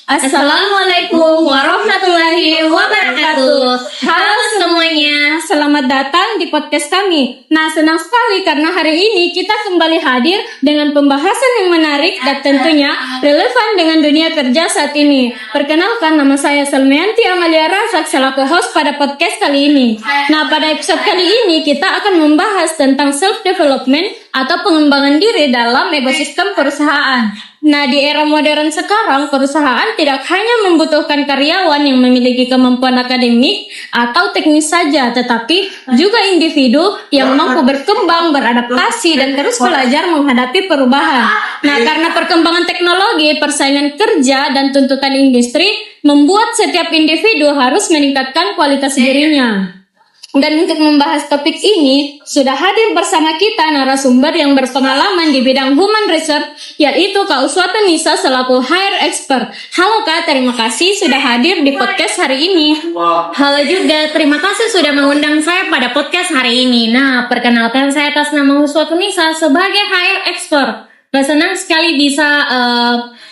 Assalamualaikum warahmatullahi wabarakatuh. Halo semuanya, selamat datang di podcast kami. Nah, senang sekali karena hari ini kita kembali hadir dengan pembahasan yang menarik dan tentunya relevan dengan dunia kerja saat ini. Perkenalkan, nama saya Salmianti Amalia Razak selaku host pada podcast kali ini. Nah, pada episode kali ini kita akan membahas tentang self-development atau pengembangan diri dalam ekosistem perusahaan. Nah, di era modern sekarang, perusahaan tidak hanya membutuhkan karyawan yang memiliki kemampuan akademik atau teknis saja, tetapi juga individu yang mampu berkembang, beradaptasi, dan terus belajar menghadapi perubahan. Nah, karena perkembangan teknologi, persaingan kerja, dan tuntutan industri, membuat setiap individu harus meningkatkan kualitas dirinya. Dan untuk membahas topik ini, sudah hadir bersama kita narasumber yang berpengalaman di bidang human research, yaitu Kak Uswata Nisa selaku HR Expert. Halo Kak, terima kasih sudah hadir di podcast hari ini. Halo juga, terima kasih sudah mengundang saya pada podcast hari ini. Nah, perkenalkan saya atas nama Uswata Nisa sebagai HR Expert. Senang sekali bisa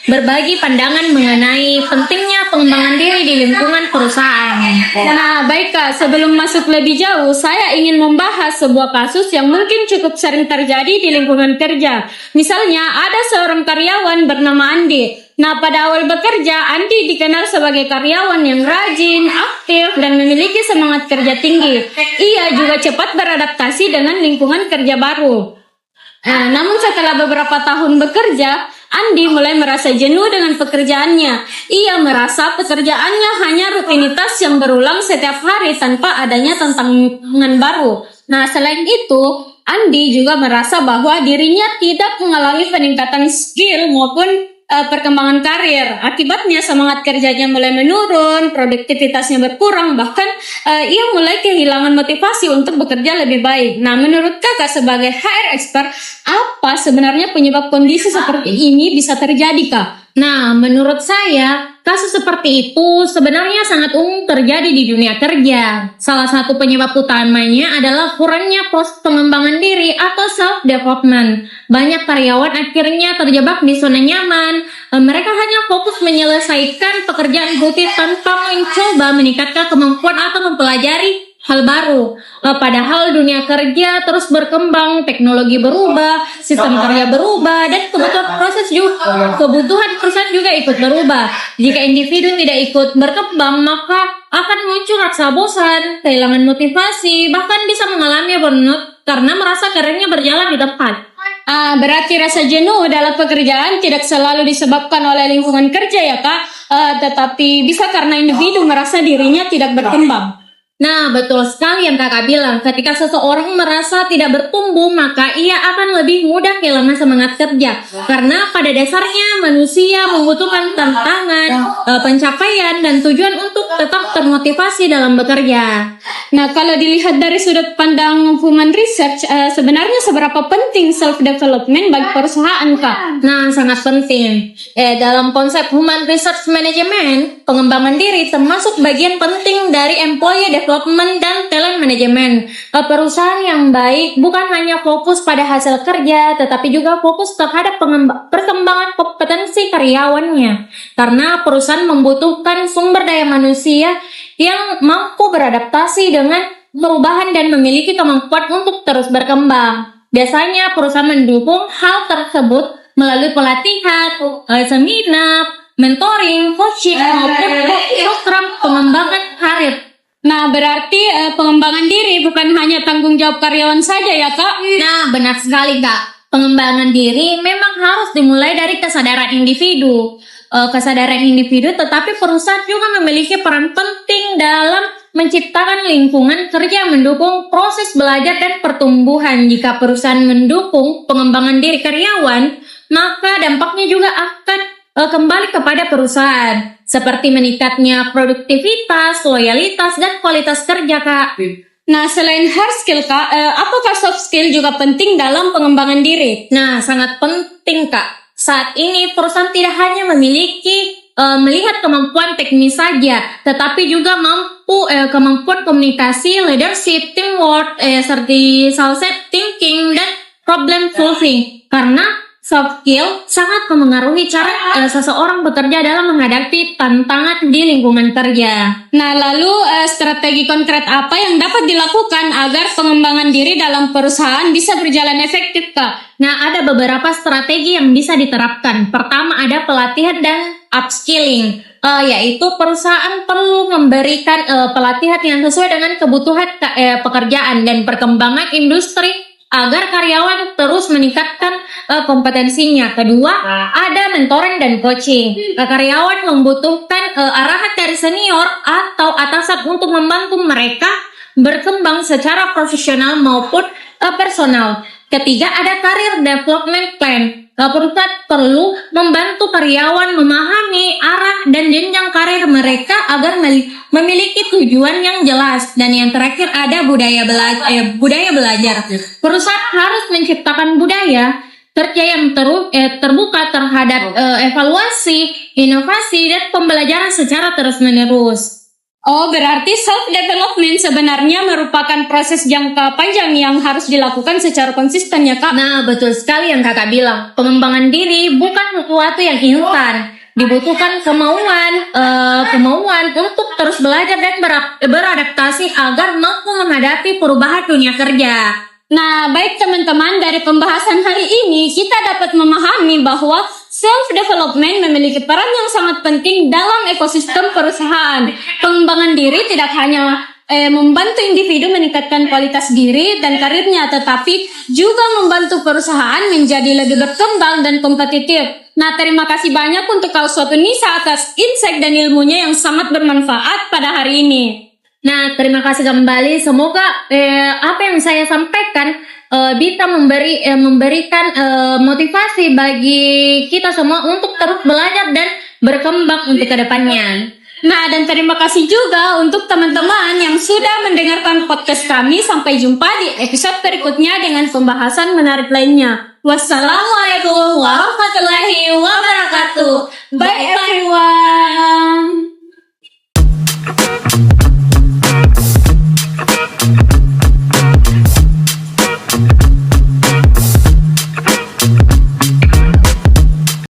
berbagi pandangan mengenai pentingnya pengembangan diri di lingkungan perusahaan. Nah, baik Kak, sebelum masuk lebih jauh, saya ingin membahas sebuah kasus yang mungkin cukup sering terjadi di lingkungan kerja. Misalnya, ada seorang karyawan bernama Andi. Nah, pada awal bekerja, Andi dikenal sebagai karyawan yang rajin, aktif, dan memiliki semangat kerja tinggi. Ia juga cepat beradaptasi dengan lingkungan kerja baru. Nah, namun setelah beberapa tahun bekerja, Andi mulai merasa jenuh dengan pekerjaannya. Ia merasa pekerjaannya hanya rutinitas yang berulang setiap hari tanpa adanya tantangan baru. Nah, selain itu, Andi juga merasa bahwa dirinya tidak mengalami peningkatan skill maupun perkembangan karir. Akibatnya semangat kerjanya mulai menurun, produktivitasnya berkurang, bahkan ia mulai kehilangan motivasi untuk bekerja lebih baik. Nah, menurut Kakak sebagai HR expert, apa sebenarnya penyebab kondisi seperti ini bisa terjadi, Kak? Nah, menurut saya, kasus seperti itu sebenarnya sangat umum terjadi di dunia kerja. Salah satu penyebab utamanya adalah kurangnya proses pengembangan diri atau self-development. Banyak karyawan akhirnya terjebak di zona nyaman. Mereka hanya fokus menyelesaikan pekerjaan rutin tanpa mencoba meningkatkan kemampuan atau mempelajari hal baru. Padahal dunia kerja terus berkembang, teknologi berubah, sistem kerja berubah, dan kebutuhan perusahaan juga ikut berubah. Jika individu tidak ikut berkembang, maka akan muncul rasa bosan, kehilangan motivasi, bahkan bisa mengalami burnout karena merasa karirnya berjalan di tempat. Berarti rasa jenuh dalam pekerjaan tidak selalu disebabkan oleh lingkungan kerja ya Kak, tetapi bisa karena individu merasa dirinya tidak berkembang. Nah, betul sekali yang Kakak bilang. Ketika seseorang merasa tidak bertumbuh, maka ia akan lebih mudah kehilangan semangat kerja. Karena pada dasarnya manusia membutuhkan tantangan, pencapaian, dan tujuan untuk tetap termotivasi dalam bekerja. Nah, kalau dilihat dari sudut pandang human research, sebenarnya seberapa penting self-development bagi perusahaan, Kak? Nah, sangat penting. Dalam konsep human research management, pengembangan diri termasuk bagian penting dari employee development dan talent management. Perusahaan yang baik bukan hanya fokus pada hasil kerja, tetapi juga fokus terhadap perkembangan kompetensi karyawannya. Karena perusahaan membutuhkan sumber daya manusia yang mampu beradaptasi dengan perubahan dan memiliki kemampuan untuk terus berkembang. Biasanya perusahaan mendukung hal tersebut melalui pelatihan, seminar, mentoring, coaching, maupun program pengembangan karir. Nah, berarti pengembangan diri bukan hanya tanggung jawab karyawan saja ya, Kak? Nah, benar sekali, Kak. Pengembangan diri memang harus dimulai dari kesadaran individu. Tetapi perusahaan juga memiliki peran penting dalam menciptakan lingkungan kerja yang mendukung proses belajar dan pertumbuhan. Jika perusahaan mendukung pengembangan diri karyawan, maka dampaknya juga akan kembali kepada perusahaan, seperti meningkatnya produktivitas, loyalitas, dan kualitas kerja, Kak. Nah, selain hard skill, Kak, apakah soft skill juga penting dalam pengembangan diri? Nah, sangat penting, Kak. Saat ini perusahaan tidak hanya melihat kemampuan teknis saja, tetapi juga kemampuan komunikasi, leadership, teamwork, thinking, dan problem solving. Karena Soft skill sangat memengaruhi cara seseorang bekerja dalam menghadapi tantangan di lingkungan kerja. Nah, lalu strategi konkret apa yang dapat dilakukan agar pengembangan diri dalam perusahaan bisa berjalan efektif, Kak? Nah, ada beberapa strategi yang bisa diterapkan. Pertama, ada pelatihan dan upskilling, yaitu perusahaan perlu memberikan pelatihan yang sesuai dengan kebutuhan pekerjaan dan perkembangan industri agar karyawan terus meningkatkan kompetensinya. Kedua, ada mentoring dan coaching. Karyawan membutuhkan arahan dari senior atau atasan untuk membantu mereka berkembang secara profesional maupun personal. Ketiga, ada career development plan. Perusahaan perlu membantu karyawan memahami arah dan jenjang karir mereka agar memiliki tujuan yang jelas. Dan yang terakhir ada budaya belajar. Perusahaan harus menciptakan budaya kerja yang terbuka terhadap evaluasi, inovasi, dan pembelajaran secara terus-menerus. Oh, berarti self-development sebenarnya merupakan proses jangka panjang yang harus dilakukan secara konsisten ya, Kak? Nah, betul sekali yang kakak bilang. Pengembangan diri bukan sesuatu yang instan. Dibutuhkan kemauan untuk terus belajar dan beradaptasi agar mampu menghadapi perubahan dunia kerja. Nah, baik teman-teman, dari pembahasan hari ini kita dapat memahami bahwa self-development memiliki peran yang sangat penting dalam ekosistem perusahaan. Pengembangan diri tidak hanya membantu individu meningkatkan kualitas diri dan karirnya, tetapi juga membantu perusahaan menjadi lebih berkembang dan kompetitif. Nah, terima kasih banyak untuk Kak Uswatun Nisa atas insight dan ilmunya yang sangat bermanfaat pada hari ini. Nah, terima kasih kembali. Semoga apa yang saya sampaikan bisa memberikan motivasi bagi kita semua untuk terus belajar dan berkembang untuk kedepannya. Nah, dan terima kasih juga untuk teman-teman yang sudah mendengarkan podcast kami. Sampai jumpa di episode berikutnya dengan pembahasan menarik lainnya. Wassalamualaikum warahmatullahi wabarakatuh. Bye everyone.